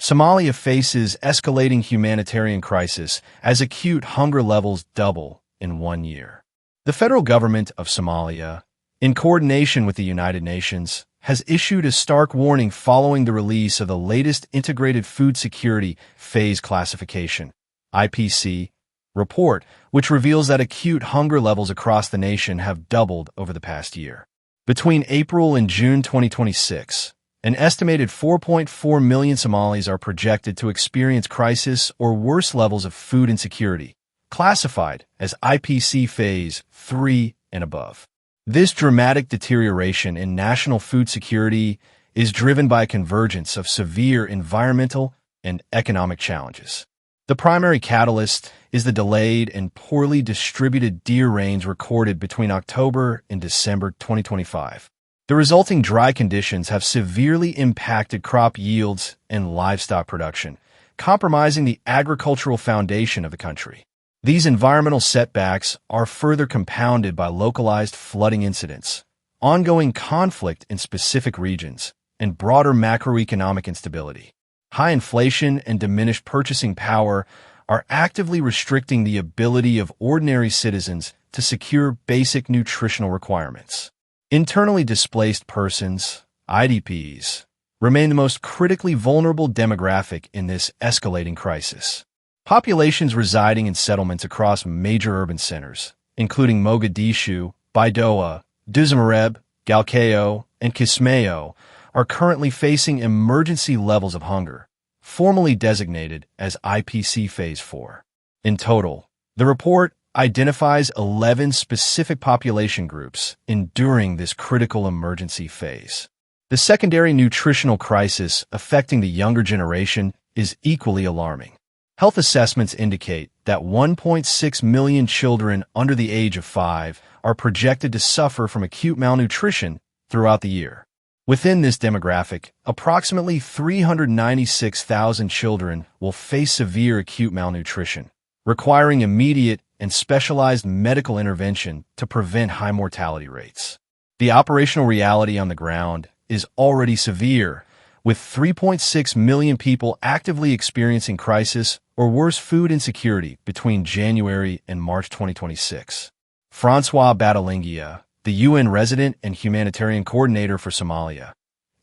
Somalia faces escalating humanitarian crisis as acute hunger levels double in 1 year. The Federal Government of Somalia, in coordination with the United Nations, has issued a stark warning following the release of the latest Integrated Food Security Phase Classification (IPC) report, which reveals that acute hunger levels across the nation have doubled over the past year. Between April and June 2026, an estimated 4.4 million Somalis are projected to experience crisis or worse levels of food insecurity, classified as IPC Phase 3 and above. This dramatic deterioration in national food security is driven by a convergence of severe environmental and economic challenges. The primary catalyst is the delayed and poorly distributed deer rains recorded between October and December 2025. The resulting dry conditions have severely impacted crop yields and livestock production, compromising the agricultural foundation of the country. These environmental setbacks are further compounded by localized flooding incidents, ongoing conflict in specific regions, and broader macroeconomic instability. High inflation and diminished purchasing power are actively restricting the ability of ordinary citizens to secure basic nutritional requirements. Internally displaced persons, IDPs, remain the most critically vulnerable demographic in this escalating crisis. Populations residing in settlements across major urban centers, including Mogadishu, Baidoa, Dusamareb, Galkayo, and Kismayo, are currently facing emergency levels of hunger, formally designated as IPC Phase 4. In total, the report identifies 11 specific population groups enduring this critical emergency phase. The secondary nutritional crisis affecting the younger generation is equally alarming. Health assessments indicate that 1.6 million children under the age of 5 are projected to suffer from acute malnutrition throughout the year. Within this demographic, approximately 396,000 children will face severe acute malnutrition, requiring immediate and specialized medical intervention to prevent high mortality rates. The operational reality on the ground is already severe, with 3.6 million people actively experiencing crisis or worse food insecurity between January and March 2026. Francois Badalingia, the UN resident and humanitarian coordinator for Somalia,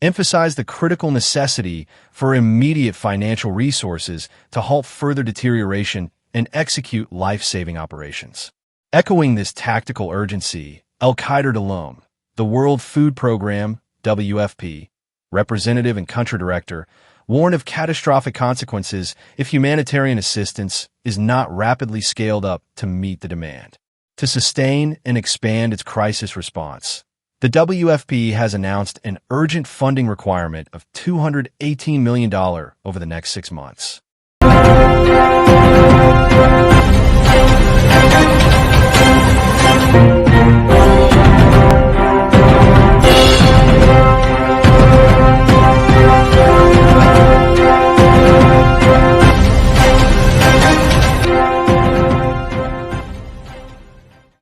emphasized the critical necessity for immediate financial resources to halt further deterioration and execute life-saving operations. Echoing this tactical urgency, El-Khader Dalom, the World Food Programme, WFP, representative and country director, warned of catastrophic consequences if humanitarian assistance is not rapidly scaled up to meet the demand. To sustain and expand its crisis response, the WFP has announced an urgent funding requirement of $218 million over the next 6 months.